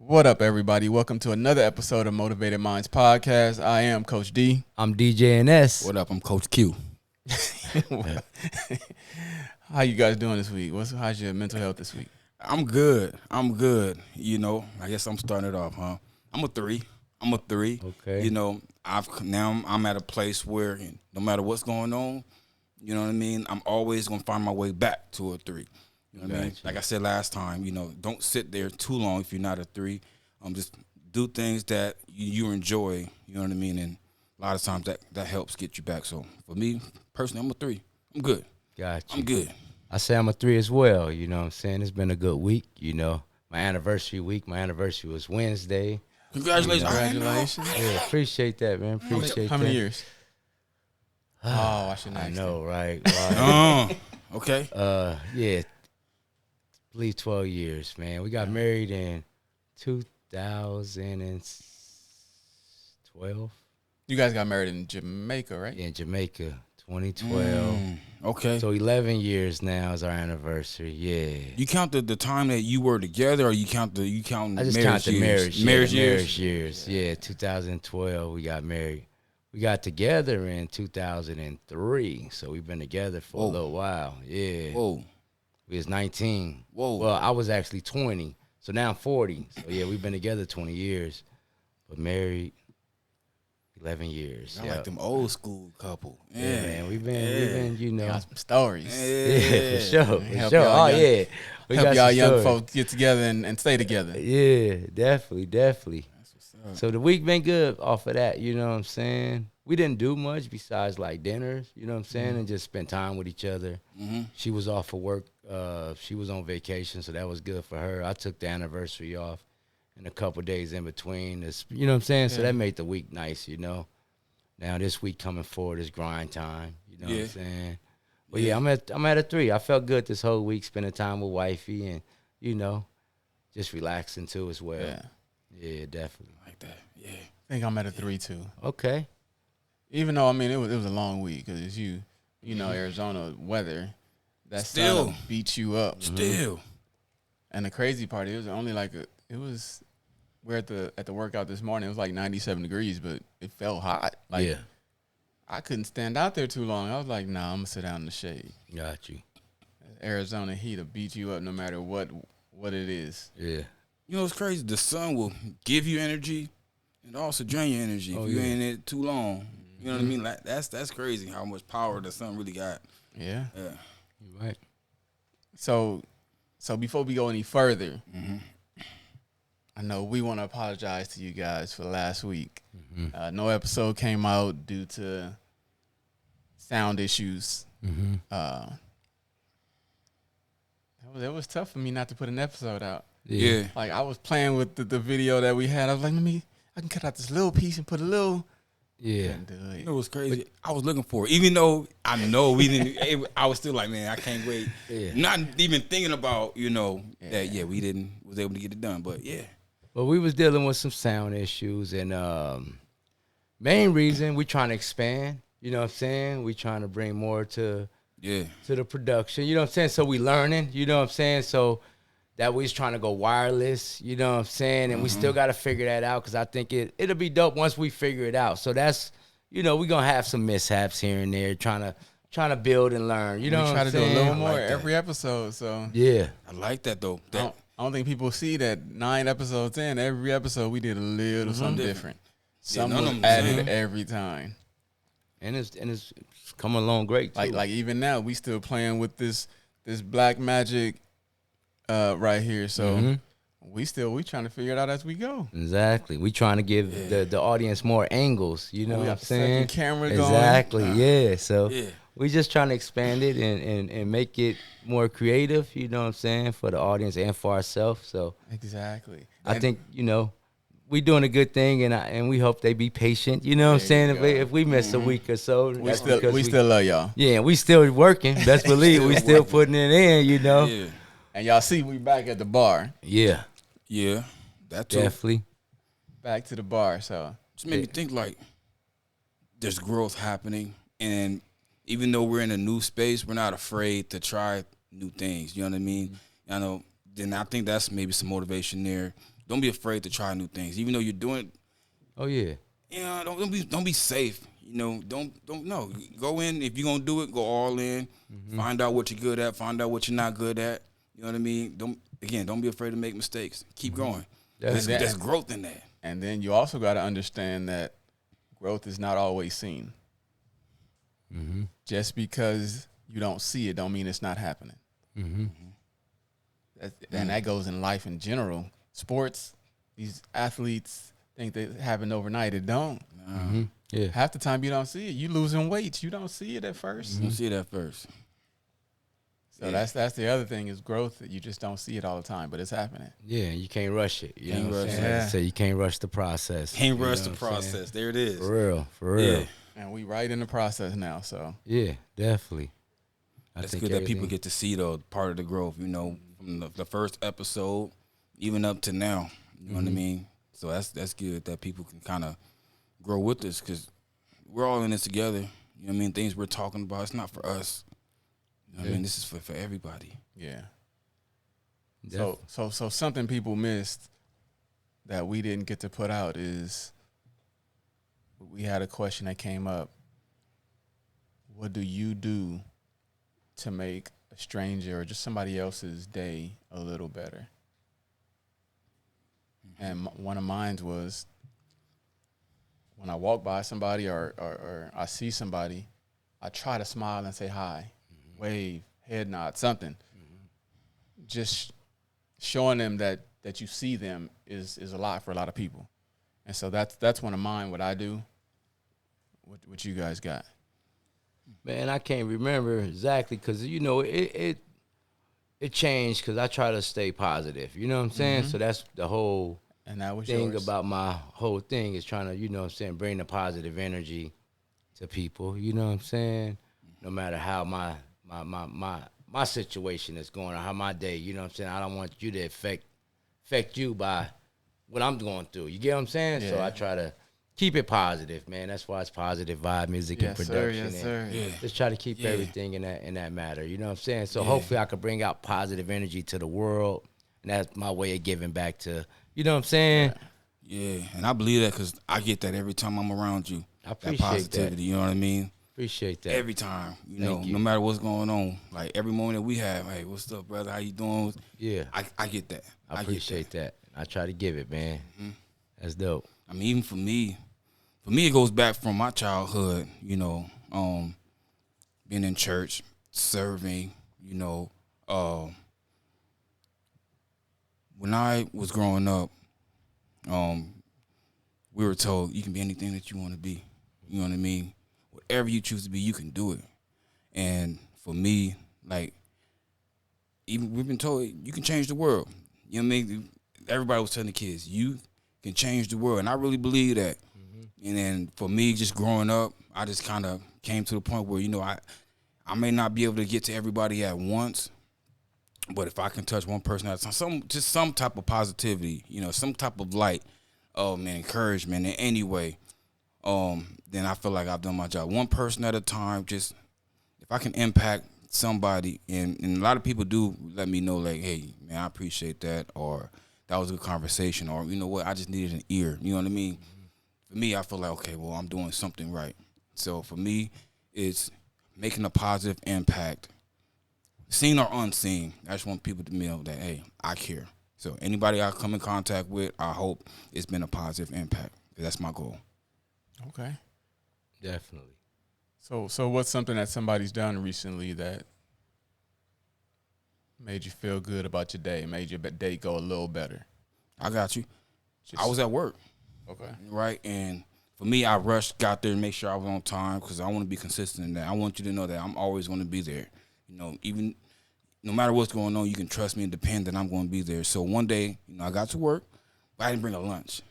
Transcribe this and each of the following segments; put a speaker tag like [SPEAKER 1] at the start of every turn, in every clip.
[SPEAKER 1] What up, everybody? Welcome to another episode of Motivated Minds Podcast. I am Coach D.
[SPEAKER 2] I'm DJ NS.
[SPEAKER 3] What up? I'm Coach Q.
[SPEAKER 1] How you guys doing this week? How's your mental health this week?
[SPEAKER 3] I'm good. You know, I guess I'm starting it off, huh? I'm a three.
[SPEAKER 2] Okay.
[SPEAKER 3] You know, I'm at a place where no matter what's going on, you know what I mean, I'm always gonna find my way back to a three. You know what I mean? Like I said last time, you know, don't sit there too long if you're not a three. Just do things that you enjoy, you know what I mean? And a lot of times that helps get you back. So for me, personally, I'm a three. I'm good.
[SPEAKER 2] Gotcha.
[SPEAKER 3] I'm good.
[SPEAKER 2] I say I'm a 3 as well. You know what I'm saying? It's been a good week. You know, my anniversary week. My anniversary was Wednesday.
[SPEAKER 3] Congratulations.
[SPEAKER 1] Congratulations.
[SPEAKER 2] Yeah, appreciate that, man. Appreciate
[SPEAKER 1] How many
[SPEAKER 2] that.
[SPEAKER 1] years? Oh, I shouldn't
[SPEAKER 2] I
[SPEAKER 1] ask
[SPEAKER 2] know, right?
[SPEAKER 3] Okay.
[SPEAKER 2] Yeah. I believe 12 years, man. We got married in 2012.
[SPEAKER 1] You guys got married in Jamaica, right?
[SPEAKER 2] Yeah, in Jamaica, 2012.
[SPEAKER 3] Okay.
[SPEAKER 2] So 11 years now is our anniversary. Yeah.
[SPEAKER 3] You count the time that you were together, or you count
[SPEAKER 2] I just
[SPEAKER 3] marriage
[SPEAKER 2] count the
[SPEAKER 3] years?
[SPEAKER 2] marriage
[SPEAKER 3] years.
[SPEAKER 2] years. Yeah, 2012 we got married. We got together in 2003, so we've been together for a little while. Yeah.
[SPEAKER 3] Whoa.
[SPEAKER 2] We was 19.
[SPEAKER 3] Whoa.
[SPEAKER 2] Well, I was actually 20, so now I'm 40. So yeah, we've been together 20 years, but married 11 years.
[SPEAKER 3] I like them old school couple.
[SPEAKER 2] Yeah, man, we've been, you know.
[SPEAKER 1] Got some stories.
[SPEAKER 2] Yeah, for sure.
[SPEAKER 1] Help
[SPEAKER 2] For sure.
[SPEAKER 1] y'all
[SPEAKER 2] Oh
[SPEAKER 1] young-
[SPEAKER 2] yeah. We
[SPEAKER 1] Help
[SPEAKER 2] got
[SPEAKER 1] y'all
[SPEAKER 2] some
[SPEAKER 1] young
[SPEAKER 2] stories.
[SPEAKER 1] folks get together and stay together.
[SPEAKER 2] Yeah, definitely. So the week been good off of that, you know what I'm saying? We didn't do much besides like dinners, you know what I'm saying, and just spend time with each other. She was off for work. She was on vacation, so that was good for her. I took the anniversary off and a couple days in between. You know what I'm saying? So
[SPEAKER 1] Yeah.
[SPEAKER 2] that made the week nice, you know. Now this week coming forward is grind time, you know what I'm saying? But yeah, I'm at a 3. I felt good this whole week spending time with wifey and, you know, just relaxing too as well. Yeah, definitely.
[SPEAKER 3] Like that. Yeah.
[SPEAKER 1] I think I'm at a 3 too.
[SPEAKER 2] Okay.
[SPEAKER 1] Even though, I mean, it was a long week because you know, Arizona weather, that
[SPEAKER 3] Still.
[SPEAKER 1] sun beats you up.
[SPEAKER 3] Still.
[SPEAKER 1] And the crazy part, it was only like we're at the workout this morning. It was like 97 degrees, but it felt hot. Like
[SPEAKER 2] Yeah.
[SPEAKER 1] I couldn't stand out there too long. I was like, nah, I'm gonna sit down in the shade.
[SPEAKER 2] Got you.
[SPEAKER 1] Arizona heat will beat you up no matter what it is.
[SPEAKER 2] Yeah.
[SPEAKER 3] You know, it's crazy. The sun will give you energy and also drain your energy if you ain't in it too long. You know what I mean? Like that's crazy how much power the sun really got.
[SPEAKER 1] Yeah.
[SPEAKER 3] Yeah.
[SPEAKER 2] You're right.
[SPEAKER 1] So before we go any further, I know we want to apologize to you guys for last week. No episode came out due to sound issues. It was tough for me not to put an episode out.
[SPEAKER 3] Yeah.
[SPEAKER 1] Like I was playing with the video that we had. I was like, I can cut out this little piece and put a little.
[SPEAKER 2] Yeah.
[SPEAKER 1] Couldn't do it.
[SPEAKER 3] It was crazy. I was looking for it. Even though I know we didn't, I was still like, man, I can't wait.
[SPEAKER 2] Yeah.
[SPEAKER 3] Not even thinking about, you know, that, we was able to get it done. But, yeah.
[SPEAKER 2] But we was dealing with some sound issues, and main reason we trying to expand. You know what I'm saying? We trying to bring more to the production. You know what I'm saying? So we learning. You know what I'm saying? So that we was trying to go wireless. You know what I'm saying? And we still got to figure that out because I think it'll be dope once we figure it out. So that's, you know, we gonna have some mishaps here and there, trying to build and learn. You know
[SPEAKER 1] We
[SPEAKER 2] what
[SPEAKER 1] try
[SPEAKER 2] I'm
[SPEAKER 1] to do a
[SPEAKER 2] saying?
[SPEAKER 1] little more
[SPEAKER 3] like that.
[SPEAKER 1] every episode. So
[SPEAKER 2] Yeah.
[SPEAKER 3] I like that, though.
[SPEAKER 1] I don't think people see that 9 episodes in, every episode we did a little something different. Something
[SPEAKER 3] none
[SPEAKER 1] was
[SPEAKER 3] of them the
[SPEAKER 1] added
[SPEAKER 3] same.
[SPEAKER 1] every time.
[SPEAKER 2] And it's coming along great too.
[SPEAKER 1] Like even now, we still playing with this black magic right here. So we trying to figure it out as we go.
[SPEAKER 2] Exactly. We trying to give the audience more angles. You know
[SPEAKER 1] We
[SPEAKER 2] what
[SPEAKER 1] got
[SPEAKER 2] I'm
[SPEAKER 1] the
[SPEAKER 2] saying?
[SPEAKER 1] second camera going.
[SPEAKER 2] Exactly. Yeah. So
[SPEAKER 3] Yeah.
[SPEAKER 2] we just trying to expand it and make it more creative. You know what I'm saying, for the audience and for ourselves. So
[SPEAKER 1] Exactly.
[SPEAKER 2] I think, you know, we doing a good thing, and we hope they be patient. You know what I'm
[SPEAKER 1] There you
[SPEAKER 2] saying?
[SPEAKER 1] go.
[SPEAKER 2] If we miss a week or so,
[SPEAKER 1] we
[SPEAKER 2] that's because
[SPEAKER 1] still love y'all.
[SPEAKER 2] yeah, we still working. Best believe we still putting it in. You know.
[SPEAKER 3] Yeah.
[SPEAKER 1] And y'all see we back at the bar.
[SPEAKER 2] Yeah.
[SPEAKER 3] Yeah. That, too.
[SPEAKER 2] Definitely.
[SPEAKER 1] Back to the bar. So
[SPEAKER 3] Just made me think, like, there's growth happening. And even though we're in a new space, we're not afraid to try new things. You know what I mean? I know. Then I think that's maybe some motivation there. don't be afraid to try new things, even though you're doing.
[SPEAKER 2] Oh yeah.
[SPEAKER 3] Yeah, don't be safe. You know, don't no. Go in if you're gonna do it. Go all in. Find out what you're good at. Find out what you're not good at. You know what I mean? Don't be afraid to make mistakes. Keep going. There's growth in that.
[SPEAKER 1] And then you also got to understand that growth is not always seen. Just because you don't see it, don't mean it's not happening. And that goes in life in general. Sports, these athletes think they happen overnight. It don't.
[SPEAKER 2] Yeah.
[SPEAKER 1] Half the time you don't see it. You losing weight. You don't see it at first.
[SPEAKER 3] You don't see it at first.
[SPEAKER 1] So that's the other thing is growth. You just don't see it all the time, but it's happening.
[SPEAKER 2] Yeah, you can't rush it. You
[SPEAKER 3] Can't
[SPEAKER 2] know what I'm
[SPEAKER 3] rush
[SPEAKER 2] saying?
[SPEAKER 1] it.
[SPEAKER 2] Like I say, you can't rush the process.
[SPEAKER 3] Can't rush
[SPEAKER 2] You know
[SPEAKER 3] the
[SPEAKER 2] what I'm saying?
[SPEAKER 3] process. There it is.
[SPEAKER 2] For real.
[SPEAKER 3] Yeah.
[SPEAKER 1] And we right in the process now. So
[SPEAKER 2] Yeah, definitely.
[SPEAKER 3] It's good that people get to see the part of the growth, you know, from the first episode even up to now. You know what I mean? So that's good that people can kind of grow with us because we're all in this together. You know what I mean? Things we're talking about, it's not for us. You know what I mean? This is for everybody.
[SPEAKER 1] yeah.
[SPEAKER 2] Def-
[SPEAKER 1] So something people missed that we didn't get to put out is we had a question that came up. What do you do to make a stranger or just somebody else's day a little better? And one of mine was when I walk by somebody or I see somebody, I try to smile and say hi, wave, head nod, something. Just showing them that you see them is a lot for a lot of people. And so that's one of mine, what I do. What you guys got?
[SPEAKER 2] Man, I can't remember exactly because, you know, it changed because I try to stay positive. You know what I'm saying? So that's the whole
[SPEAKER 1] And that was
[SPEAKER 2] thing
[SPEAKER 1] yours.
[SPEAKER 2] about my whole thing is trying to, you know what I'm saying, bring the positive energy to people. You know what I'm saying? No matter how my situation is going or how my day, you know what I'm saying? I don't want you to affect you by what I'm going through. You get what I'm saying? So
[SPEAKER 1] Yeah.
[SPEAKER 2] I try to keep it positive, man. That's why it's positive vibe music and production.
[SPEAKER 1] Yes, sir.
[SPEAKER 3] Yeah.
[SPEAKER 2] Just try to keep everything in that matter. You know what I'm saying? So hopefully I could bring out positive energy to the world. And that's my way of giving back to, you know what I'm saying?
[SPEAKER 3] Yeah, and I believe that because I get that every time I'm around you.
[SPEAKER 2] I appreciate
[SPEAKER 3] that positivity, you know what I mean?
[SPEAKER 2] Appreciate that.
[SPEAKER 3] Every time, know,
[SPEAKER 2] you.
[SPEAKER 3] no matter what's going on, like every moment that we have, hey, what's up, brother? How you doing?
[SPEAKER 2] Yeah.
[SPEAKER 3] I get that.
[SPEAKER 2] I appreciate that. I try to give it, man. That's dope.
[SPEAKER 3] I mean, even for me, it goes back from my childhood, you know, being in church, serving, you know. When I was growing up, we were told you can be anything that you want to be. You know what I mean? Whatever you choose to be, you can do it. And for me, like, even we've been told you can change the world. You know what I mean? Everybody was telling the kids, you can change the world. And I really believe that. And then for me, just growing up, I just kind of came to the point where, you know, I may not be able to get to everybody at once, but if I can touch one person at a time, some type of positivity, you know, some type of light, and encouragement in any way, then I feel like I've done my job. One person at a time, just if I can impact somebody, and a lot of people do let me know, like, hey, man, I appreciate that, or that was a good conversation, or, you know what, I just needed an ear. You know what I mean? For me, I feel like, okay, well, I'm doing something right. So for me, it's making a positive impact, seen or unseen. I just want people to know that, hey, I care. So anybody I come in contact with, I hope it's been a positive impact. That's my goal.
[SPEAKER 1] Okay.
[SPEAKER 2] Definitely.
[SPEAKER 1] So what's something that somebody's done recently that made you feel good about your day, made your day go a little better?
[SPEAKER 3] I got you. I was at work.
[SPEAKER 1] Okay.
[SPEAKER 3] Right? And for me, I rushed, got there, and make sure I was on time because I want to be consistent in that. I want you to know that I'm always going to be there. You know, even no matter what's going on, you can trust me and depend that I'm going to be there. So one day, you know, I got to work, but I didn't bring a lunch.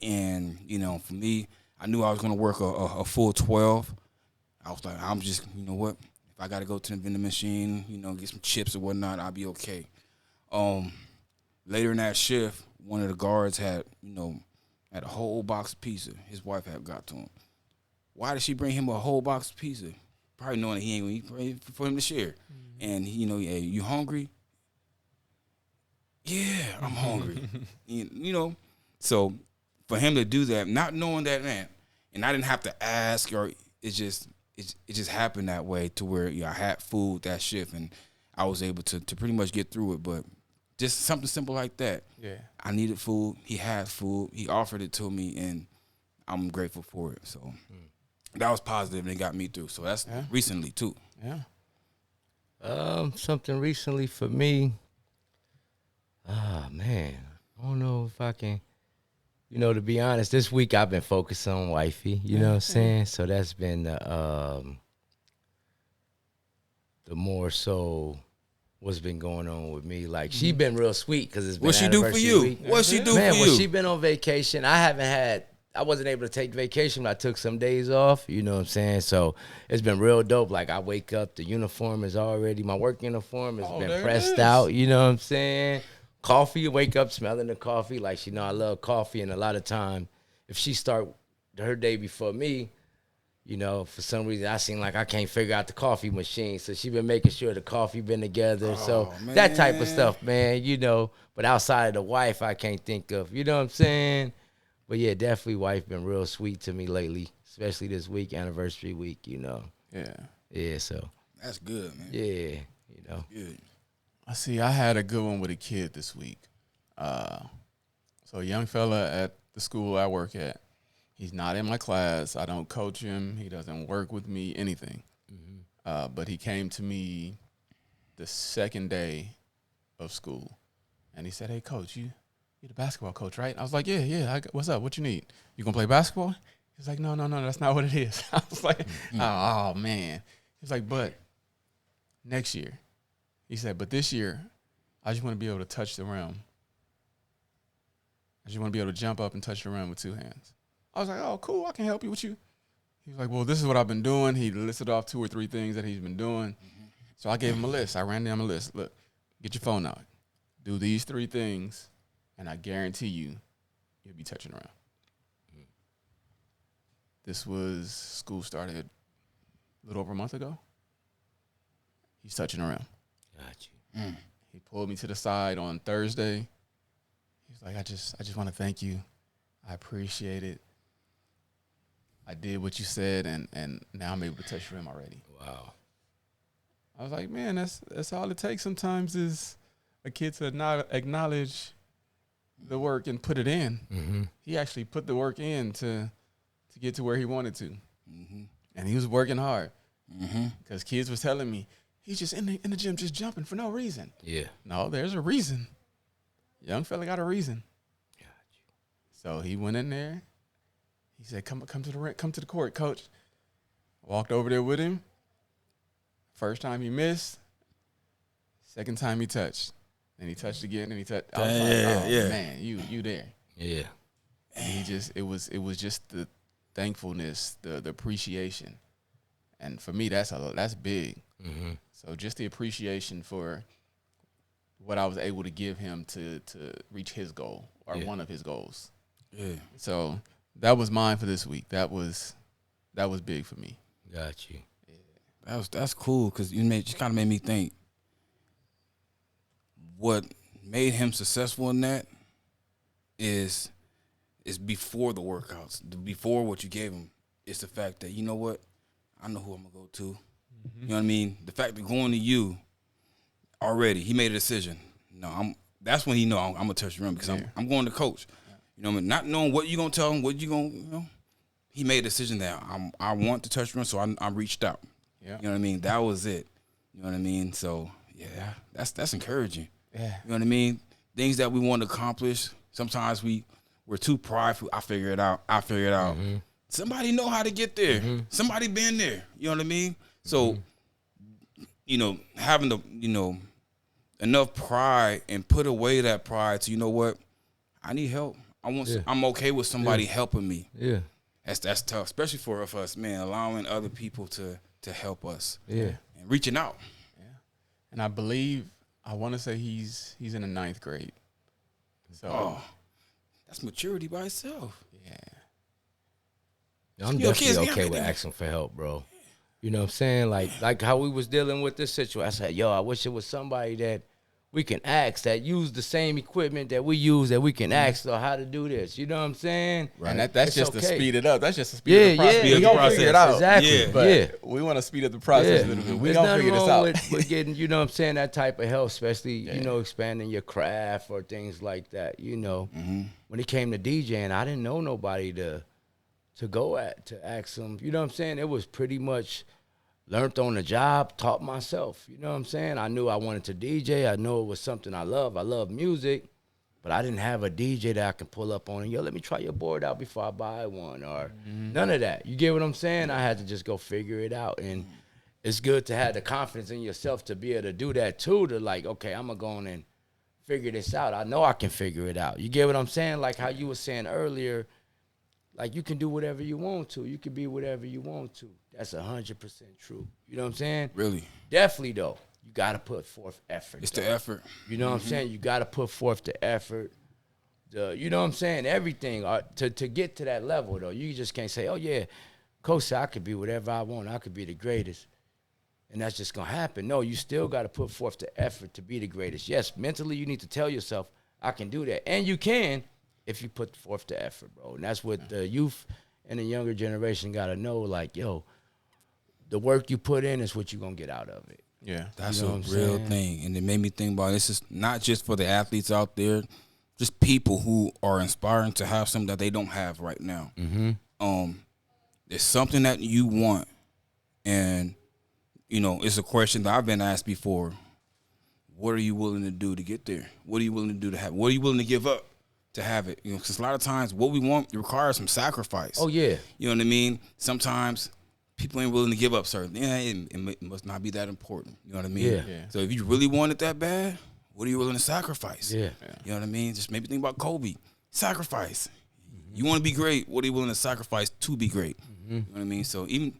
[SPEAKER 3] And, you know, for me, I knew I was going to work a full 12. I was like, I'm just, you know what, if I got to go to the vending machine, you know, get some chips or whatnot, I'll be okay. Later in that shift, one of the guards had a whole box of pizza. His wife had got to him. Why did she bring him a whole box of pizza? Probably knowing that he ain't going to eat for him to share. And, you know, hey, you hungry? Yeah, I'm hungry. You know, so for him to do that, not knowing that, man, and I didn't have to ask, or it just happened that way to where I had food that shift and I was able to pretty much get through it. But just something simple like that.
[SPEAKER 1] Yeah.
[SPEAKER 3] I needed food. He had food. He offered it to me, and I'm grateful for it. So that was positive, and it got me through. So that's recently too.
[SPEAKER 1] Yeah.
[SPEAKER 2] Something recently for me. Man, I don't know if I can. You know, to be honest, this week I've been focused on wifey. You know what I'm saying? So that's been the more so what's been going on with me. Like, she been real sweet because it's been
[SPEAKER 3] What she do for you?
[SPEAKER 2] Week.
[SPEAKER 3] What she do
[SPEAKER 2] Man,
[SPEAKER 3] for you?
[SPEAKER 2] when she been on vacation, I wasn't able to take vacation, but I took some days off, you know what I'm saying? So it's been real dope. Like, I wake up, the uniform is already, my work uniform has been pressed out, you know what I'm saying? Coffee, wake up smelling the coffee. Like, she know I love coffee, and a lot of time, if she start her day before me, you know, for some reason, I seem like I can't figure out the coffee machine. So she been making sure the coffee been together. So that type of stuff, man, you know. But outside of the wife, I can't think of, you know what I'm saying? But yeah, definitely wife been real sweet to me lately, especially this week, anniversary week, you know.
[SPEAKER 1] Yeah.
[SPEAKER 2] Yeah, so.
[SPEAKER 3] That's good, man.
[SPEAKER 2] Yeah, you know.
[SPEAKER 3] Good.
[SPEAKER 1] I see. I had a good one with a kid this week. So a young fella at the school I work at, he's not in my class. I don't coach him. He doesn't work with me, anything. But he came to me the second day of school, and he said, "Hey, coach, you're the basketball coach, right?" I was like, yeah. What's up? What you need? You gonna play basketball? He's like, no, that's not what it is. I was like, oh, man. He's like, but next year. He said, but this year, I just want to be able to touch the rim. I just want to be able to jump up and touch the rim with two hands. I was like, oh, cool, I can help you with you. He was like, well, this is what I've been doing. He listed off 2 or 3 things that he's been doing. So I gave him a list. I ran down a list. Look, get your phone out. Do these 3 things, and I guarantee you'll be touching around. This was, school started a little over a month ago. He's touching around.
[SPEAKER 2] Got you.
[SPEAKER 1] He pulled me to the side on Thursday. He's like, I just want to thank you. I appreciate it. I did what you said, and now I'm able to touch the rim already.
[SPEAKER 2] Wow.
[SPEAKER 1] I was like, man, that's all it takes sometimes is a kid to not acknowledge the work and put it in. He actually put the work in to get to where he wanted to. And he was working hard. Because kids was telling me, he's just in the gym just jumping for no reason.
[SPEAKER 2] Yeah.
[SPEAKER 1] No, there's a reason. Young fella got a reason.
[SPEAKER 2] Got you.
[SPEAKER 1] So he went in there. He said, come to the court, coach. Walked over there with him. First time he missed. Second time he touched. Then he touched again, and he touched. I was like, oh, man, you there.
[SPEAKER 2] Yeah.
[SPEAKER 1] And it was just the thankfulness, the appreciation. And for me, that's big. So just the appreciation for what I was able to give him to reach his goal or one of his goals.
[SPEAKER 3] Yeah.
[SPEAKER 1] So that was mine for this week. That was big for me.
[SPEAKER 2] Got you.
[SPEAKER 3] That's cool because just kind of made me think what made him successful in that is before the workouts, before what you gave him. It's the fact that, you know what, I know who I'm gonna go to. You know what I mean? The fact that going to you already, he made a decision. No, that's when he know I'm gonna touch the rim because I'm going to coach. You know what I mean? Not knowing what you gonna tell him, what you gonna, he made a decision that I want to touch the rim, so I reached out.
[SPEAKER 1] Yeah.
[SPEAKER 3] You know what I mean? That was it. You know what I mean? So yeah, that's encouraging.
[SPEAKER 1] Yeah.
[SPEAKER 3] You know what I mean? Things that we want to accomplish, sometimes we're too prideful. I figure it out. Somebody know how to get there. Somebody been there. You know what I mean? So, having the, enough pride and put away that pride to, you know what? I need help. I'm okay with somebody helping me.
[SPEAKER 2] Yeah.
[SPEAKER 3] That's tough, especially for us, man, allowing other people to help us.
[SPEAKER 2] Yeah.
[SPEAKER 3] And reaching out.
[SPEAKER 1] Yeah. And I want to say he's in the 9th grade. So
[SPEAKER 3] that's maturity by itself.
[SPEAKER 1] Yeah.
[SPEAKER 2] I'm definitely okay with asking for help, bro. You know what I'm saying? Like how we was dealing with this situation. I said, I wish it was somebody that we can ask that use the same equipment that we use that we can ask how to do this. You know what I'm saying?
[SPEAKER 1] Right. And that's just to speed it up. That's just to speed
[SPEAKER 2] Yeah,
[SPEAKER 1] up the process.
[SPEAKER 2] yeah.
[SPEAKER 1] We gonna figure it out.
[SPEAKER 2] Exactly.
[SPEAKER 3] Yeah.
[SPEAKER 1] But we want to speed up the process a little bit. We
[SPEAKER 2] There's
[SPEAKER 1] gonna
[SPEAKER 2] nothing
[SPEAKER 1] figure this
[SPEAKER 2] wrong
[SPEAKER 1] out.
[SPEAKER 2] with getting, you know what I'm saying, that type of help, especially, you know, expanding your craft or things like that. You know, when it came to DJing, I didn't know nobody to go at, to ask them. You know what I'm saying? It was pretty much learned on the job, taught myself. You know what I'm saying? I knew I wanted to DJ. I knew it was something I love. I love music, but I didn't have a DJ that I can pull up on and, yo, let me try your board out before I buy one, or none of that. You get what I'm saying? I had to just go figure it out. And it's good to have the confidence in yourself to be able to do that too, to like, okay, I'm going to go on and figure this out. I know I can figure it out. You get what I'm saying? Like how you were saying earlier, like you can do whatever you want to. You can be whatever you want to. That's 100% true. You know what I'm saying?
[SPEAKER 3] Really?
[SPEAKER 2] Definitely, though. You got to put forth effort.
[SPEAKER 3] It's
[SPEAKER 2] though.
[SPEAKER 3] the effort.
[SPEAKER 2] You know what I'm saying? You got to put forth the effort. You know what I'm saying? Everything. To get to that level, though. You just can't say, oh, yeah, Coach said I could be whatever I want. I could be the greatest. And that's just going to happen. No, you still got to put forth the effort to be the greatest. Yes, mentally you need to tell yourself, I can do that. And you can if you put forth the effort, bro. And that's what the youth and the younger generation got to know. Like, yo, the work you put in is what you're going to get out of it.
[SPEAKER 1] Yeah.
[SPEAKER 3] That's
[SPEAKER 2] You know
[SPEAKER 3] a
[SPEAKER 2] what I'm
[SPEAKER 3] real
[SPEAKER 2] saying?
[SPEAKER 3] thing. And it made me think about this is not just for the athletes out there, just people who are inspiring to have something that they don't have right now. There's something that you want, and, you know, it's a question that I've been asked before. What are you willing to do to get there? What are you willing to do to have? What are you willing to give up to have it? You know, because a lot of times what we want requires some sacrifice.
[SPEAKER 2] Oh, yeah.
[SPEAKER 3] You know what I mean? Sometimes people ain't willing to give up certain. Yeah, it must not be that important. You know what I mean?
[SPEAKER 2] Yeah.
[SPEAKER 3] So if you really want it that bad, what are you willing to sacrifice?
[SPEAKER 2] Yeah.
[SPEAKER 3] You know what I mean? Just maybe think about Kobe. Sacrifice. You want to be great. What are you willing to sacrifice to be great? You know what I mean? So even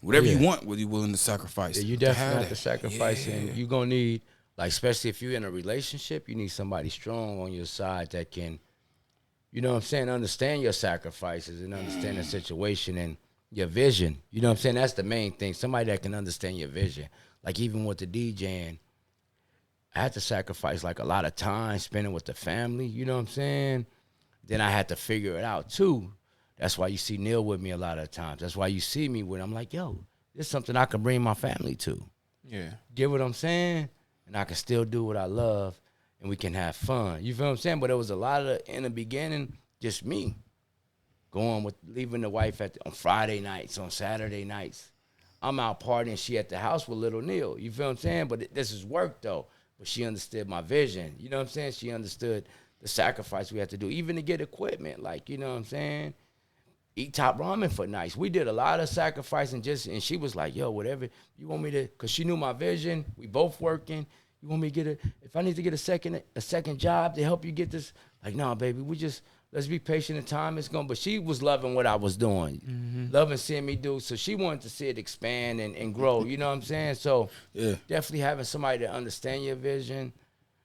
[SPEAKER 3] whatever you want, what are you willing to sacrifice?
[SPEAKER 2] Yeah, you
[SPEAKER 3] to
[SPEAKER 2] definitely have to
[SPEAKER 3] that?
[SPEAKER 2] sacrifice,
[SPEAKER 3] Yeah.
[SPEAKER 2] and you're going to need, like, especially if you're in a relationship, you need somebody strong on your side that can, you know what I'm saying, understand your sacrifices and understand the situation and your vision. You know what I'm saying? That's the main thing. Somebody that can understand your vision. Like, even with the DJing, I had to sacrifice, like, a lot of time spending with the family. You know what I'm saying? Then I had to figure it out, too. That's why you see Neil with me a lot of times. That's why you see me when I'm like, yo, this is something I can bring my family to.
[SPEAKER 1] Yeah.
[SPEAKER 2] Get what I'm saying? And I can still do what I love, and we can have fun. You feel what I'm saying? But it was a lot of, in the beginning, just me. Going with, leaving the wife on Friday nights, on Saturday nights. I'm out partying, she at the house with little Neil. You feel what I'm saying? But this is work, though. But she understood my vision. You know what I'm saying? She understood the sacrifice we had to do, even to get equipment. Like, you know what I'm saying? Eat top ramen for nights. We did a lot of sacrifice, and she was like, yo, whatever you want me to, because she knew my vision. We both working. You want me to get if I need to get a second job to help you get this? Like, no, baby, let's be patient and time is going. But she was loving what I was doing, loving seeing me do. So she wanted to see it expand and grow. You know what I'm saying? So definitely having somebody to understand your vision,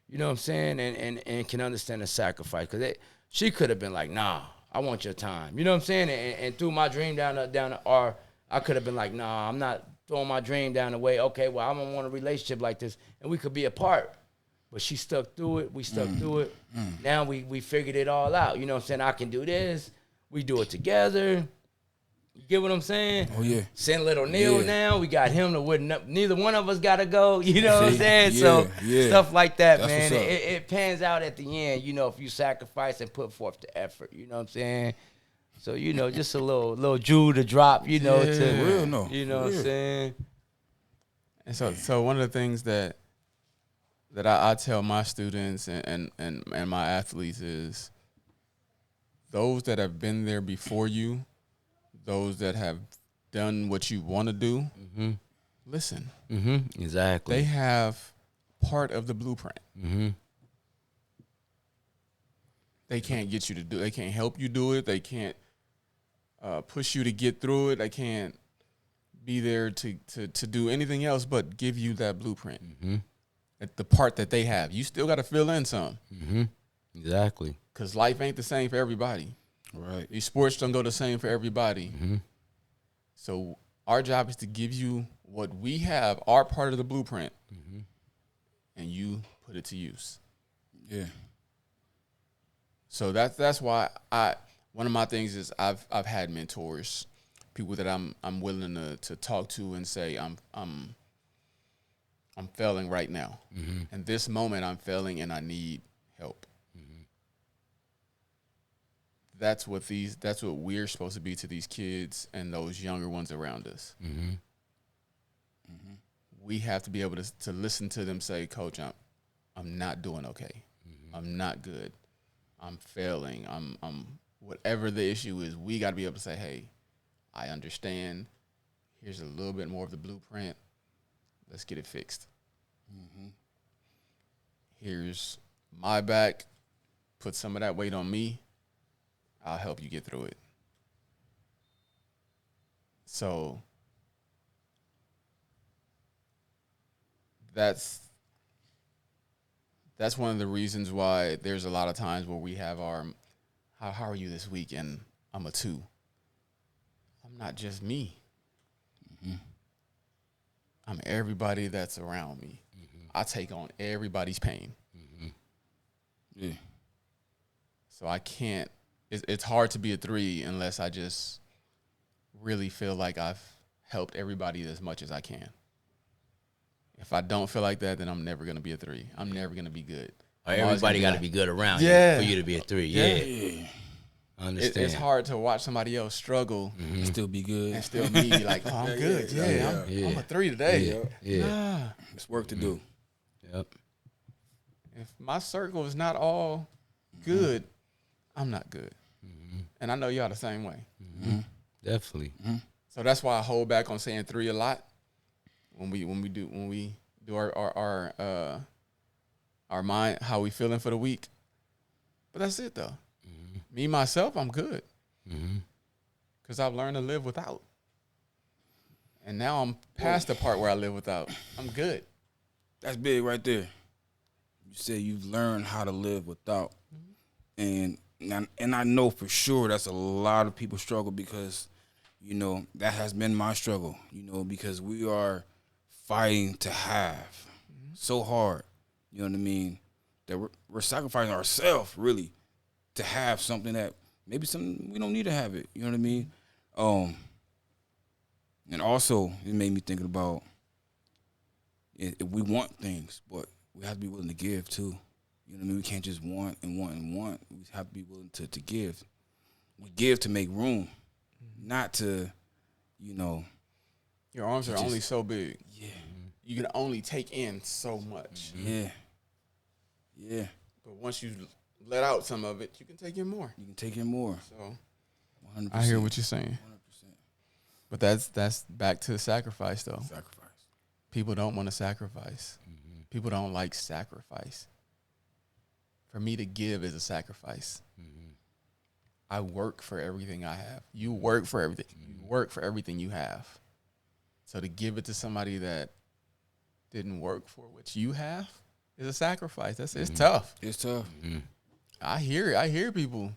[SPEAKER 2] you know what I'm saying, and can understand the sacrifice. Because she could have been like, nah, I want your time. You know what I'm saying? And threw my dream down or I could have been like, nah, I'm not throwing my dream down the way. Okay, well, I don't want a relationship like this. And we could be apart. But she stuck through it. We stuck through it. Now we figured it all out. You know what I'm saying? I can do this. We do it together. You get what I'm saying?
[SPEAKER 3] Oh, yeah.
[SPEAKER 2] Send little Neil now. We got him to wouldn't. Neither one of us got to go. You know what I'm saying? So stuff like that,
[SPEAKER 3] That's
[SPEAKER 2] man.
[SPEAKER 3] what's up.
[SPEAKER 2] It pans out at the end, you know, if you sacrifice and put forth the effort. You know what I'm saying? So, you know, just a little jewel to drop, you know, to,
[SPEAKER 3] Real, no.
[SPEAKER 2] you know what I'm saying?
[SPEAKER 1] And so one of the things that I tell my students and my athletes is those that have been there before you, those that have done what you want to do, listen.
[SPEAKER 2] Exactly.
[SPEAKER 1] They have part of the blueprint. They can't get you to do it. They can't help you do it. They can't push you to get through it. They can't be there to do anything else but give you that blueprint. At the part that they have. You still got to fill in some.
[SPEAKER 2] Exactly.
[SPEAKER 1] Because life ain't the same for everybody.
[SPEAKER 3] Right.
[SPEAKER 1] These sports don't go the same for everybody. So our job is to give you what we have, our part of the blueprint, and you put it to use.
[SPEAKER 3] Yeah.
[SPEAKER 1] So that's why one of my things is I've had mentors, people that I'm willing to talk to and say I'm failing right now. And this moment I'm failing and I need help. That's what we're supposed to be to these kids and those younger ones around us. We have to be able to listen to them say, Coach, I'm not doing okay. I'm not good. I'm failing. I'm whatever the issue is, we got to be able to say, hey, I understand. Here's a little bit more of the blueprint. Let's get it fixed. Here's my back. Put some of that weight on me. I'll help you get through it. So that's one of the reasons why there's a lot of times where we have our, how are you this week? And I'm a 2. I'm not just me. I'm everybody that's around me. I take on everybody's pain.
[SPEAKER 3] Yeah.
[SPEAKER 1] So I can't, it's hard to be a 3 unless I just really feel like I've helped everybody as much as I can. If I don't feel like that, then I'm never going to be a 3. I'm never going to be good.
[SPEAKER 2] Everybody got to be good around you for you to be a 3. Yeah. I understand.
[SPEAKER 1] It's hard to watch somebody else struggle
[SPEAKER 3] and still be good.
[SPEAKER 1] And still me be like, oh, I'm good. I'm a 3 today.
[SPEAKER 3] Nah. It's work to do.
[SPEAKER 2] Yep.
[SPEAKER 1] If my circle is not all good, I'm not good. And I know y'all the same way.
[SPEAKER 2] Definitely.
[SPEAKER 1] So that's why I hold back on saying 3 a lot when we do our mind, how we feeling for the week. But that's it though. Me myself, I'm good. Because I've learned to live without. And now I'm past the part where I live without. I'm good.
[SPEAKER 3] That's big right there. You said you've learned how to live without. And I know for sure that's a lot of people struggle because, you know, that has been my struggle, you know, because we are fighting to have so hard, you know what I mean, that we're sacrificing ourselves really to have something that maybe something we don't need to have it, you know what I mean? And also it made me thinking about if we want things, but we have to be willing to give too. You know what I mean? We can't just want and want and want. We have to be willing to give. We give to make room, not to, you know.
[SPEAKER 1] Your arms are only so big. Yeah. You can only take in so much.
[SPEAKER 3] Yeah. Yeah.
[SPEAKER 1] But once you let out some of it, you can take in more.
[SPEAKER 3] You can take in more.
[SPEAKER 1] So
[SPEAKER 3] 100%.
[SPEAKER 1] I hear what you're saying. 100%. But that's back to the sacrifice though.
[SPEAKER 3] Sacrifice.
[SPEAKER 1] People don't want to sacrifice. People don't like sacrifice. For me to give is a sacrifice. I work for everything I have. You work for everything. You work for everything you have. So to give it to somebody that didn't work for what you have is a sacrifice. It's tough.
[SPEAKER 3] It's tough.
[SPEAKER 1] I hear it. I hear people.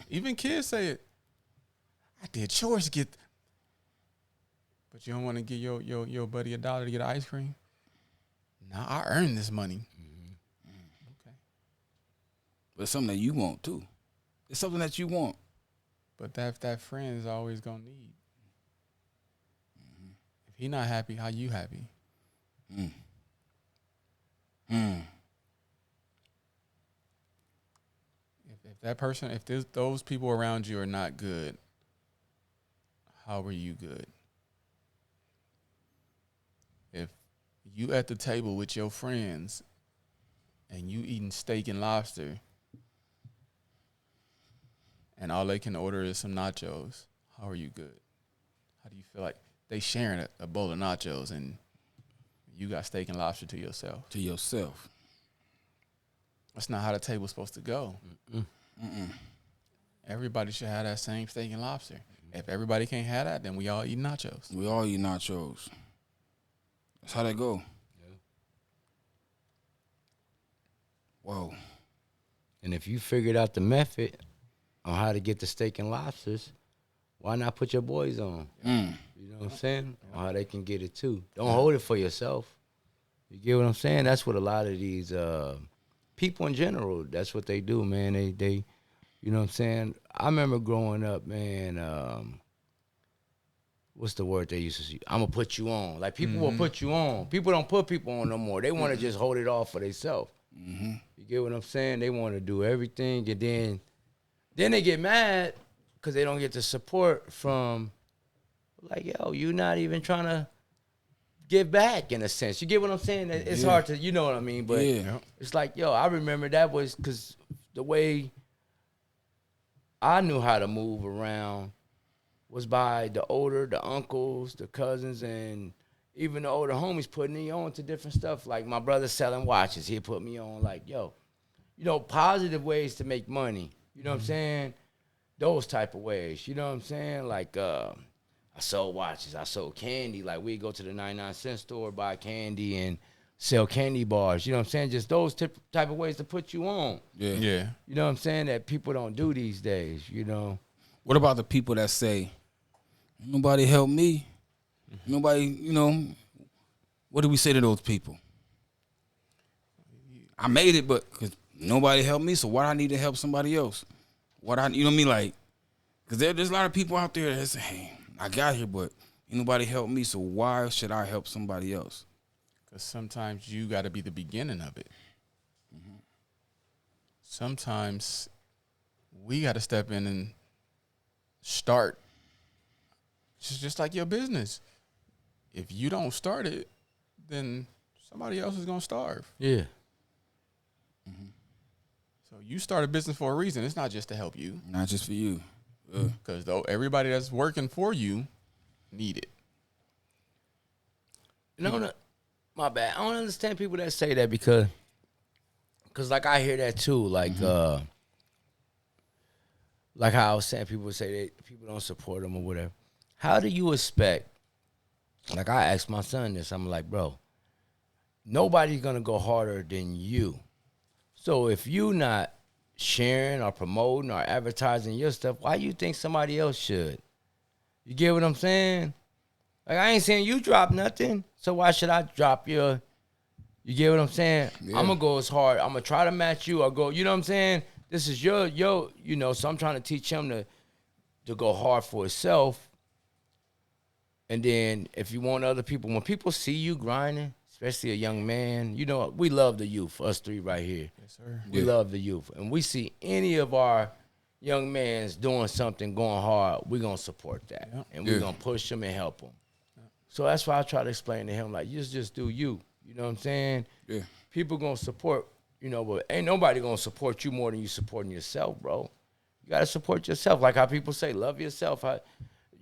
[SPEAKER 1] Even kids say it. I did chores to get. But you don't want to give your buddy $1 to get ice cream? Nah, I earned this money. Okay.
[SPEAKER 3] But it's something that you want too. It's something that you want.
[SPEAKER 1] But that friend is always gonna need. If he not happy, how you happy? If that person, if those people around you are not good, how are you good? If you at the table with your friends and you eating steak and lobster and all they can order is some nachos, how are you good? How do you feel like they sharing a bowl of nachos and you got steak and lobster to yourself?
[SPEAKER 3] To yourself.
[SPEAKER 1] That's not how the table's supposed to go. Everybody should have that same steak and lobster. If everybody can't have that, then we all eat nachos.
[SPEAKER 3] We all eat nachos. That's how that go.
[SPEAKER 2] Yeah.
[SPEAKER 3] Whoa.
[SPEAKER 2] And if you figured out the method on how to get the steak and lobsters, why not put your boys on? You know what I'm saying? On how they can get it too. Don't hold it for yourself. You get what I'm saying? That's what a lot of these people in general, that's what they do, man. They you know what I'm saying? I remember growing up, man, what's the word they used to say? I'm going to put you on. Like, people will put you on. People don't put people on no more. They want to just hold it off for themselves. You get what I'm saying? They want to do everything, and then they get mad because they don't get the support from, like, yo, you not even trying to give back in a sense. You get what I'm saying? It's hard to, you know what I mean? But it's like, yo, I remember that was because the way I knew how to move around was by the uncles, the cousins, and even the older homies putting me on to different stuff. Like my brother selling watches, he put me on like, yo, you know, positive ways to make money. You know what I'm saying? Those type of ways. You know what I'm saying? Like I sold watches, I sold candy. Like we'd go to the 99-cent store, buy candy, and sell candy bars. You know what I'm saying? Just those type of ways to put you on.
[SPEAKER 1] Yeah.
[SPEAKER 2] You know what I'm saying? That people don't do these days, you know?
[SPEAKER 3] What about the people that say, nobody helped me? Nobody, you know, what do we say to those people? I made it, but because nobody helped me, so why do I need to help somebody else? You know what I mean? Like, because there's a lot of people out there that say, hey, I got here, but ain't nobody helped me, so why should I help somebody else?
[SPEAKER 1] Because sometimes you got to be the beginning of it. Sometimes we got to step in and start. It's just like your business. If you don't start it, then somebody else is going to starve.
[SPEAKER 2] Yeah.
[SPEAKER 1] So you start a business for a reason. It's not just to help you.
[SPEAKER 3] Not just for you.
[SPEAKER 1] Because though everybody that's working for you need it.
[SPEAKER 2] You know, my bad. I don't understand people that say that because like I hear that too. Like like how I was saying, people say that people don't support them or whatever. How do you expect? Like I asked my son this. I'm like, bro, nobody's gonna go harder than you. So if you not sharing or promoting or advertising your stuff, why you think somebody else should? You get what I'm saying? Like I ain't saying you drop nothing, so why should I drop your? You get what I'm saying? Yeah. I'm gonna go as hard. I'm gonna try to match you or go. You know what I'm saying? This is your. You know. So I'm trying to teach him to go hard for himself. And then if you want other people, when people see you grinding, especially a young man, you know, we love the youth, us three right here.
[SPEAKER 1] Yes, sir.
[SPEAKER 2] We love the youth. And we see any of our young mans doing something, going hard, we're going to support that. Yeah. And we're going to push them and help them. Yeah. So that's why I try to explain to him, like, you just do you. You know what I'm saying? Yeah. People going to support, you know, but ain't nobody going to support you more than you supporting yourself, bro. You got to support yourself. Like how people say, love yourself.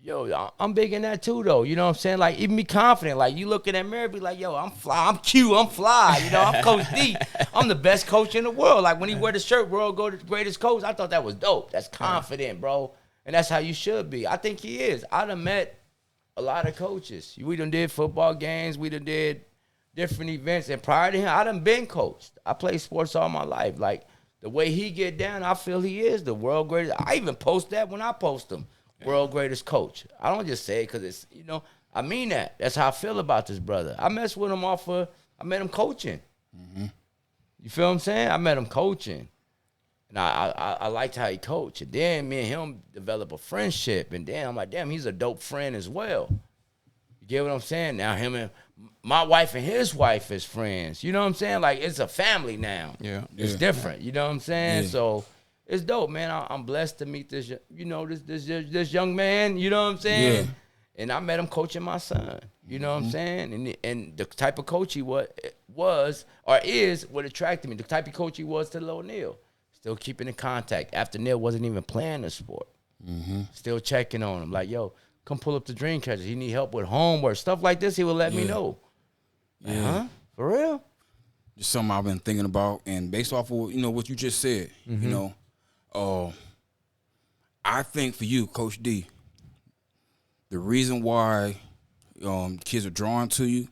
[SPEAKER 2] Yo, I'm big in that too, though. You know what I'm saying? Like, even be confident. Like, you look in that mirror, be like, yo, I'm fly, I'm cute, I'm fly. You know, I'm Coach D. I'm the best coach in the world. Like, when he wear the shirt, world go to the greatest coach, I thought that was dope. That's confident, bro. And that's how you should be. I think he is. I done met a lot of coaches. We done did football games. We done did different events. And prior to him, I done been coached. I played sports all my life. Like, the way he get down, I feel he is the world greatest. I even post that when I post him. World greatest coach. I don't just say it because it's, you know, I mean that. That's how I feel about this brother. I messed with him I met him coaching. You feel what I'm saying? I met him coaching. And I liked how he coached. And then me and him developed a friendship. And then I'm like, damn, he's a dope friend as well. You get what I'm saying? Now him and my wife and his wife is friends. You know what I'm saying? Like, it's a family now.
[SPEAKER 1] Yeah.
[SPEAKER 2] It's different. You know what I'm saying? Yeah. So it's dope, man. I'm blessed to meet this, you know, this young man. You know what I'm saying? Yeah. And I met him coaching my son. You know what I'm saying? And the type of coach he was or is what attracted me. The type of coach he was to Lil Neal. Still keeping in contact after Neal wasn't even playing the sport. Still checking on him. Like, yo, come pull up the Dreamcatcher. He need help with homework. Stuff like this, he would let me know. Like, huh? For real?
[SPEAKER 3] Just something I've been thinking about. And based off of, you know, what you just said, you know, I think for you, Coach D, the reason why kids are drawn to you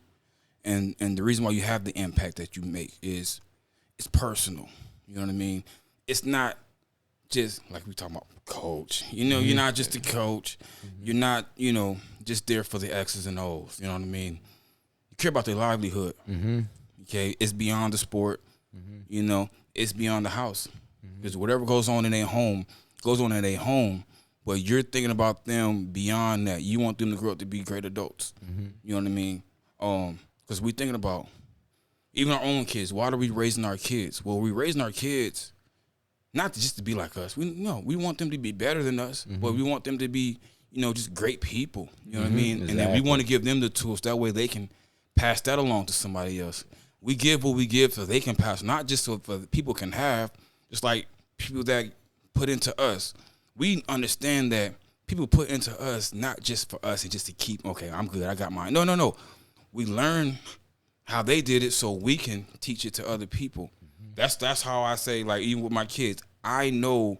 [SPEAKER 3] and the reason why you have the impact that you make is it's personal. You know what I mean? It's not just like we talking about coach. You know, you're not just a coach. You're not, you know, just there for the X's and O's. You know what I mean? You care about their livelihood. Okay, it's beyond the sport. You know, it's beyond the house. Because whatever goes on in their home goes on in their home. But you're thinking about them beyond that. You want them to grow up to be great adults. You know what I mean? Because we're thinking about even our own kids. Why are we raising our kids? Well, we're raising our kids not just to be like us. We want them to be better than us, but we want them to be, you know, just great people. You know what I mean?
[SPEAKER 2] Exactly.
[SPEAKER 3] And then we want to give them the tools. That way they can pass that along to somebody else. We give what we give so they can pass, not just so for people can have, just like people that put into us. We understand that people put into us not just for us and just to keep, okay, I'm good, I got mine. No. We learn how they did it so we can teach it to other people. That's how I say, like, even with my kids, I know,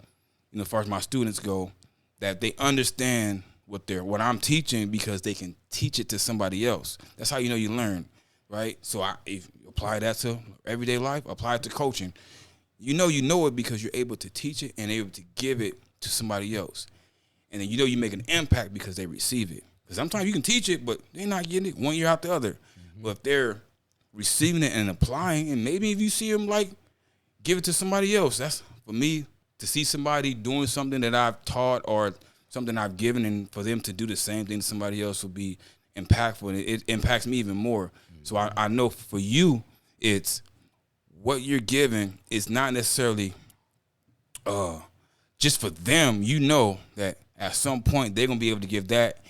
[SPEAKER 3] you know, as far as my students go, that they understand what I'm teaching because they can teach it to somebody else. That's how you know you learn, right? So if you apply that to everyday life, apply it to coaching. You know it because you're able to teach it and able to give it to somebody else. And then you know you make an impact because they receive it. Because sometimes you can teach it, but they're not getting it one year out the other. But if they're receiving it and applying, and maybe if you see them, like, give it to somebody else, that's, for me, to see somebody doing something that I've taught or something I've given, and for them to do the same thing to somebody else will be impactful, and it impacts me even more. So I know for you, it's what you're giving is not necessarily just for them. You know that at some point they're going to be able to give that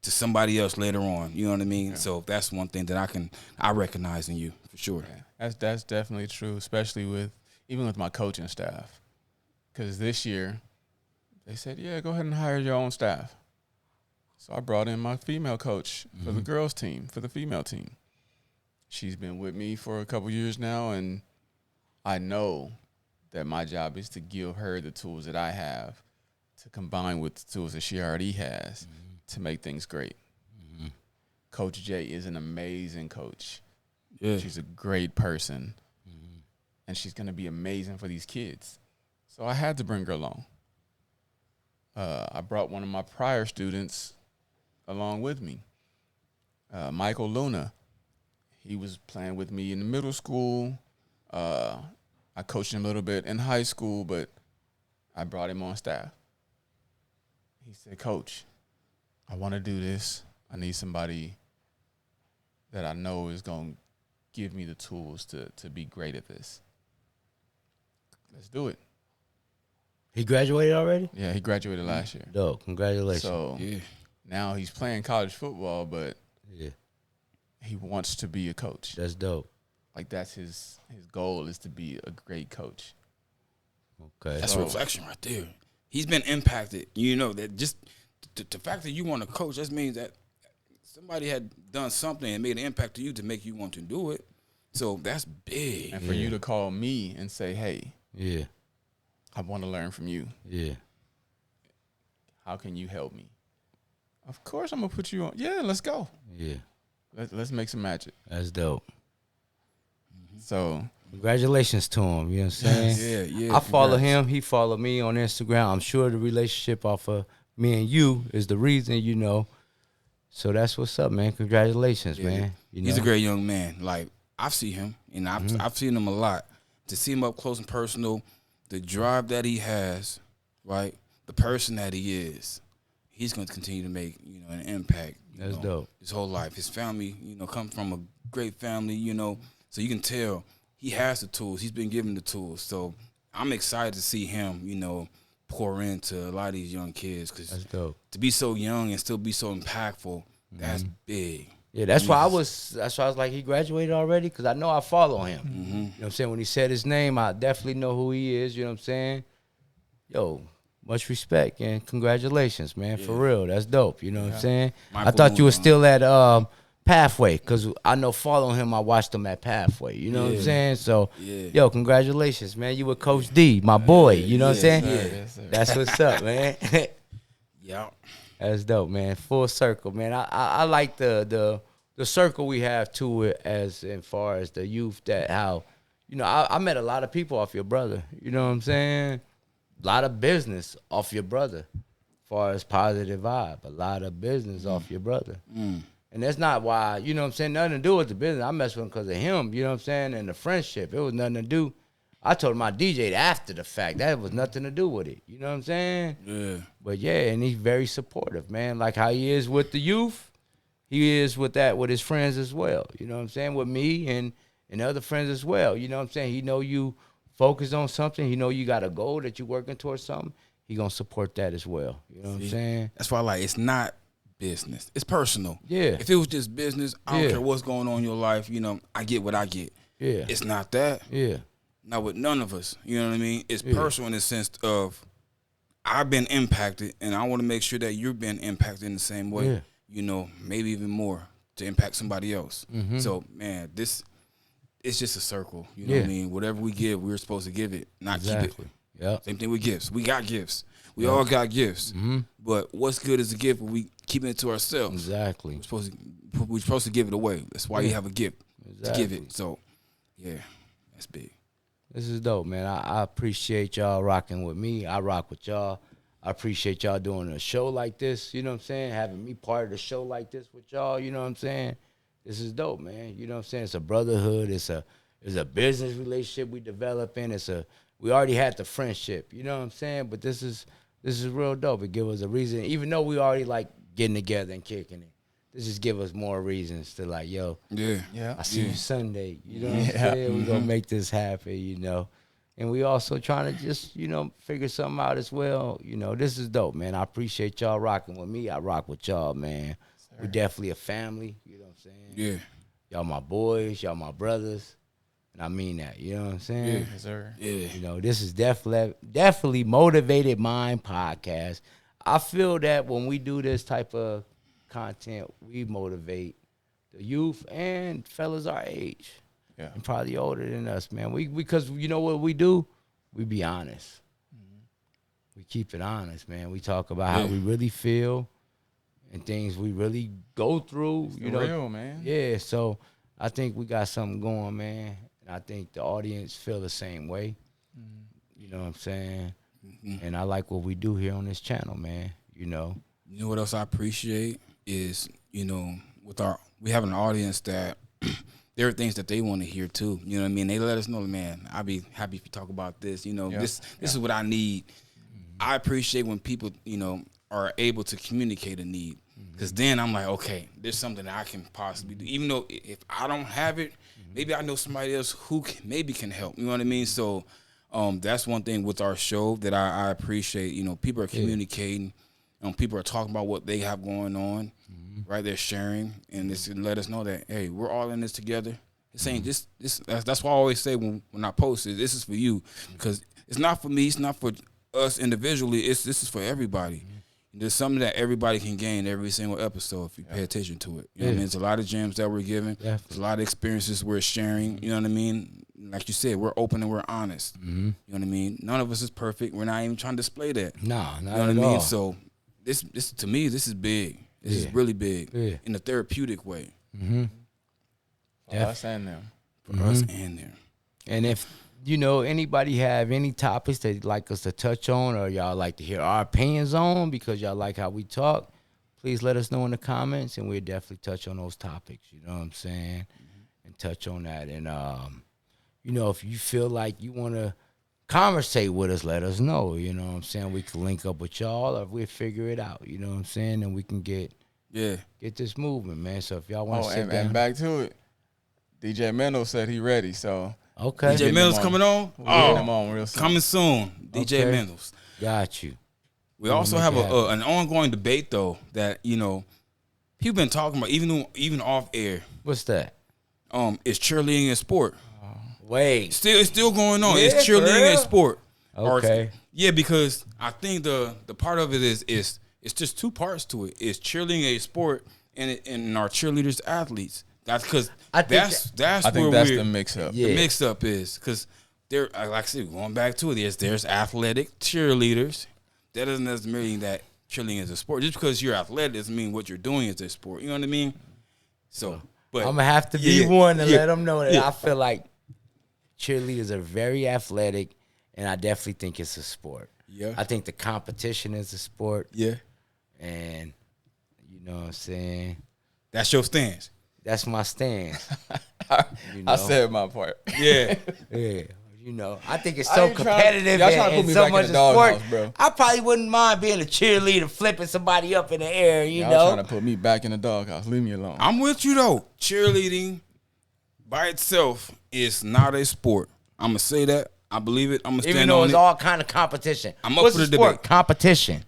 [SPEAKER 3] to somebody else later on. You know what I mean? Yeah. So that's one thing that I recognize in you for sure.
[SPEAKER 1] Yeah, that's definitely true, especially even with my coaching staff. Because this year, they said, yeah, go ahead and hire your own staff. So I brought in my female coach for the girls team, for the female team. She's been with me for a couple years now, and I know that my job is to give her the tools that I have to combine with the tools that she already has to make things great. Coach J is an amazing coach. Yeah. She's a great person, and she's going to be amazing for these kids. So I had to bring her along. I brought one of my prior students along with me, Michael Luna. He was playing with me in the middle school. I coached him a little bit in high school, but I brought him on staff. He said, Coach, I want to do this. I need somebody that I know is going to give me the tools to be great at this. Let's do it.
[SPEAKER 2] He graduated already?
[SPEAKER 1] Yeah, he graduated last year.
[SPEAKER 2] Dope. Congratulations.
[SPEAKER 1] So now he's playing college football, but he wants to be a coach.
[SPEAKER 2] That's dope.
[SPEAKER 1] Like, that's his goal, is to be a great coach.
[SPEAKER 2] Okay.
[SPEAKER 3] That's a reflection right there. He's been impacted. You know, that just the fact that you want to coach, that means that somebody had done something and made an impact to you to make you want to do it. So that's big.
[SPEAKER 1] And for you to call me and say, hey, I want to learn from you.
[SPEAKER 2] Yeah.
[SPEAKER 1] How can you help me? Of course I'm going to put you on. Yeah, let's go.
[SPEAKER 2] Yeah.
[SPEAKER 1] Let's make some magic.
[SPEAKER 2] That's dope.
[SPEAKER 1] So
[SPEAKER 2] congratulations to him. You know what I'm saying?
[SPEAKER 3] Yeah.
[SPEAKER 2] I follow him. He followed me on Instagram. I'm sure the relationship off of me and you is the reason, you know. So that's what's up, man. Congratulations, man. You know?
[SPEAKER 3] He's a great young man. Like, I've seen him, and I've seen him a lot. To see him up close and personal, the drive that he has, right? The person that he is, he's going to continue to make, you know, an impact.
[SPEAKER 2] That's dope.
[SPEAKER 3] His whole life. His family, you know, come from a great family, you know. So you can tell he has the tools. He's been given the tools. So I'm excited to see him, you know, pour into a lot of these young kids. Cause
[SPEAKER 2] that's dope. To
[SPEAKER 3] be so young and still be so impactful, that's big.
[SPEAKER 2] Yeah, that's why I was like, he graduated already, because I know I follow him. You know what I'm saying? When he said his name, I definitely know who he is. You know what I'm saying? Yo, much respect and congratulations, man. For real. That's dope. You know what I'm saying? I thought you were still at Pathway, because I know following him, I watched him at Pathway. You know what I'm saying? So, yo, congratulations, man. You with Coach D, my boy. You know what I'm saying?
[SPEAKER 1] Yes, sir.
[SPEAKER 2] That's what's up, man.
[SPEAKER 3] Yeah.
[SPEAKER 2] That's dope, man. Full circle, man. I like the circle we have to it, as far as the youth, that how, you know, I met a lot of people off your brother. You know what I'm saying? A lot of business off your brother, as far as positive vibe. A lot of business off your brother. And that's not why, you know what I'm saying, nothing to do with the business. I mess with him because of him, you know what I'm saying, and the friendship. It was nothing to do. I told him I DJ'd after the fact. That was nothing to do with it. You know what I'm saying?
[SPEAKER 3] Yeah.
[SPEAKER 2] But yeah, and he's very supportive, man. Like how he is with the youth, he is with his friends as well. You know what I'm saying? With me and other friends as well. You know what I'm saying? He know you focus on something. He know you got a goal that you working towards something. He gonna support that as well. You know what I'm saying?
[SPEAKER 3] That's why, like, it's not business. It's personal.
[SPEAKER 2] Yeah.
[SPEAKER 3] If it was just business, I don't care what's going on in your life. You know, I get what I get.
[SPEAKER 2] Yeah.
[SPEAKER 3] It's not that.
[SPEAKER 2] Yeah.
[SPEAKER 3] Not with none of us. You know what I mean? It's personal in the sense of I've been impacted, and I want to make sure that you're being impacted in the same way.
[SPEAKER 2] Yeah.
[SPEAKER 3] You know, maybe even more to impact somebody else.
[SPEAKER 2] Mm-hmm.
[SPEAKER 3] So, man, it's just a circle. You know what I mean? Whatever we give, we're supposed to give it, not keep it.
[SPEAKER 2] Yeah.
[SPEAKER 3] Same thing with gifts. We got gifts. We all got gifts.
[SPEAKER 2] Mm-hmm.
[SPEAKER 3] But what's good is a gift when we keep it to ourselves.
[SPEAKER 2] Exactly.
[SPEAKER 3] We're supposed to give it away. That's why you have a gift to give it. So, yeah, that's big.
[SPEAKER 2] This is dope, man. I appreciate y'all rocking with me. I rock with y'all. I appreciate y'all doing a show like this, you know what I'm saying? Having me part of the show like this with y'all, you know what I'm saying? This is dope, man. You know what I'm saying? It's a brotherhood. It's a business relationship we developing. We already had the friendship, you know what I'm saying? But this is real dope. It give us a reason, even though we already like getting together and kicking it. This just give us more reasons to like, yo, I see you Sunday. You know what I'm saying? We gonna make this happen, you know. And we also trying to just, you know, figure something out as well. You know, this is dope, man. I appreciate y'all rocking with me. I rock with y'all, man. We're definitely a family, you know what I'm saying?
[SPEAKER 3] Yeah.
[SPEAKER 2] Y'all my boys, y'all my brothers. And I mean that, you know what I'm saying?
[SPEAKER 3] Yeah.
[SPEAKER 1] Yes, sir.
[SPEAKER 3] Yeah.
[SPEAKER 2] You know, this is definitely Motivated Mind Podcast. I feel that when we do this type of content, we motivate the youth and fellas our age.
[SPEAKER 1] Yeah.
[SPEAKER 2] And probably older than us, man. Because you know what we do? We be honest. We keep it honest, man. We talk about how we really feel and things we really go through.
[SPEAKER 1] It's
[SPEAKER 2] you know,
[SPEAKER 1] real, man.
[SPEAKER 2] Yeah, so I think we got something going, man. And I think the audience feel the same way. You know what I'm saying? And I like what we do here on this channel, man. You know.
[SPEAKER 3] You know what else I appreciate is, you know, we have an audience that there are things that they want to hear too. You know what I mean? They let us know, man, I'll be happy if you talk about this. You know, this is what I need. I appreciate when people, you know, are able to communicate a need. Because then I'm like, okay, there's something that I can possibly do. Even though if I don't have it, maybe I know somebody else who maybe can help. You know what I mean? So that's one thing with our show that I appreciate. You know, people are communicating. People are talking about what they have going on. Right? They're sharing. And this let us know that, hey, we're all in this together. It's saying that's why I always say when I post it, this is for you. Because it's not for me. It's not for us individually. This is for everybody. There's something that everybody can gain every single episode if you pay attention to it. You know what I mean? There's a lot of gems that we're giving. There's a lot of experiences we're sharing. You know what I mean? Like you said, we're open and we're honest. You know what I mean? None of us is perfect. We're not even trying to display that.
[SPEAKER 2] No, not
[SPEAKER 3] you know what
[SPEAKER 2] at
[SPEAKER 3] I mean?
[SPEAKER 2] all.
[SPEAKER 3] So this to me, this is big. This is really big in a therapeutic way.
[SPEAKER 1] For us and them.
[SPEAKER 3] For us and them.
[SPEAKER 2] And if, you know, anybody have any topics that you'd like us to touch on or y'all like to hear our opinions on because y'all like how we talk, please let us know in the comments and we'll definitely touch on those topics. You know what I'm saying? And touch on that. And, you know, if you feel like you want to conversate with us, let us know. You know what I'm saying? We can link up with y'all or we'll figure it out. You know what I'm saying? And we can get this movement, man. So if y'all want to sit down.
[SPEAKER 1] And back to it, DJ Mendel said he ready, so.
[SPEAKER 2] Okay.
[SPEAKER 3] DJ Mendel's coming on?
[SPEAKER 1] We'll get him on real soon.
[SPEAKER 3] Coming soon. DJ Mendel's.
[SPEAKER 2] Got you.
[SPEAKER 3] We also have an ongoing debate, though, that, you know, people been talking about, even off air.
[SPEAKER 2] What's that?
[SPEAKER 3] Is cheerleading a sport?
[SPEAKER 2] Wait.
[SPEAKER 3] It's still going on.
[SPEAKER 2] Yeah,
[SPEAKER 3] Is cheerleading a sport?
[SPEAKER 2] Okay.
[SPEAKER 3] Because I think the part of it is it's just two parts to it. Is cheerleading a sport and our cheerleaders athletes? That's because that's
[SPEAKER 1] the mix up.
[SPEAKER 3] The mix up is because they're, like I said, going back to it, there's athletic cheerleaders. That doesn't necessarily mean that cheerleading is a sport. Just because you're athletic doesn't mean what you're doing is a sport. You know what I mean? So, but
[SPEAKER 2] I'm gonna have to be one to let them know that I feel like cheerleaders are very athletic, and I definitely think it's a sport.
[SPEAKER 3] Yeah,
[SPEAKER 2] I think the competition is a sport.
[SPEAKER 3] Yeah,
[SPEAKER 2] and you know what I'm saying.
[SPEAKER 3] That's your stance.
[SPEAKER 2] That's my stance.
[SPEAKER 1] I said my part.
[SPEAKER 3] Yeah.
[SPEAKER 2] Yeah. You know, I think it's
[SPEAKER 1] I
[SPEAKER 2] so
[SPEAKER 1] ain't trying-
[SPEAKER 2] competitive
[SPEAKER 1] y'all trying to
[SPEAKER 2] and
[SPEAKER 1] put me
[SPEAKER 2] so
[SPEAKER 1] back in
[SPEAKER 2] much
[SPEAKER 1] the
[SPEAKER 2] of sport.
[SPEAKER 1] doghouse, bro.
[SPEAKER 2] I probably wouldn't mind being a cheerleader, flipping somebody up in the air, you
[SPEAKER 1] Y'all
[SPEAKER 2] know.
[SPEAKER 1] trying to put me back in the doghouse. Leave me alone.
[SPEAKER 3] I'm with you though. Cheerleading by itself is not a sport. I'm gonna say that. I believe it. I'm gonna stand
[SPEAKER 2] Even though
[SPEAKER 3] on
[SPEAKER 2] it's
[SPEAKER 3] it.
[SPEAKER 2] all kind of competition.
[SPEAKER 3] I'm up
[SPEAKER 2] What's
[SPEAKER 3] for the
[SPEAKER 2] a sport?
[SPEAKER 3] debate.
[SPEAKER 2] Competition.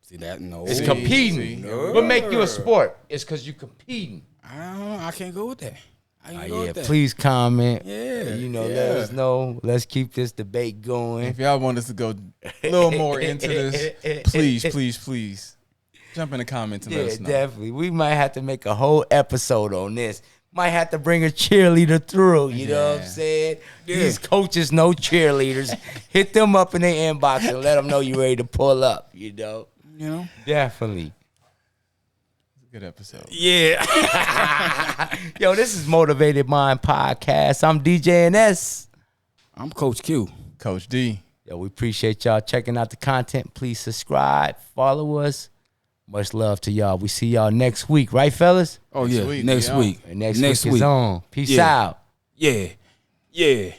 [SPEAKER 3] See that? No.
[SPEAKER 2] It's
[SPEAKER 1] See,
[SPEAKER 2] competing.
[SPEAKER 1] see.
[SPEAKER 2] What make you a sport? It's because you're competing.
[SPEAKER 3] I don't know. I can't go with that. I can't go
[SPEAKER 2] Yeah,
[SPEAKER 3] with that.
[SPEAKER 2] please comment.
[SPEAKER 3] Yeah,
[SPEAKER 2] You know,
[SPEAKER 3] yeah.
[SPEAKER 2] let us know. Let's keep this debate going.
[SPEAKER 1] If y'all want us to go a little more into this, please jump in the comments and let
[SPEAKER 2] Yeah,
[SPEAKER 1] us know.
[SPEAKER 2] definitely. We might have to make a whole episode on this. Might have to bring a cheerleader through. You know what I'm
[SPEAKER 1] Yeah.
[SPEAKER 2] saying?
[SPEAKER 3] Yeah.
[SPEAKER 2] These coaches know cheerleaders. Hit them up in their inbox and let them know you're ready to pull up. You know?
[SPEAKER 3] You know?
[SPEAKER 2] Definitely.
[SPEAKER 1] Good episode.
[SPEAKER 3] Yeah.
[SPEAKER 2] Yo, this is Motivated Mind Podcast. I'm DJ NS.
[SPEAKER 3] I'm Coach Q.
[SPEAKER 1] Coach D.
[SPEAKER 2] Yo, we appreciate y'all checking out the content. Please subscribe, follow us. Much love to y'all. We see y'all next week, right, fellas?
[SPEAKER 3] Oh
[SPEAKER 1] Next
[SPEAKER 3] yeah.
[SPEAKER 1] week,
[SPEAKER 3] Next
[SPEAKER 1] we on.
[SPEAKER 3] week.
[SPEAKER 2] And next week is on. Peace
[SPEAKER 3] Yeah.
[SPEAKER 2] out.
[SPEAKER 3] Yeah. Yeah.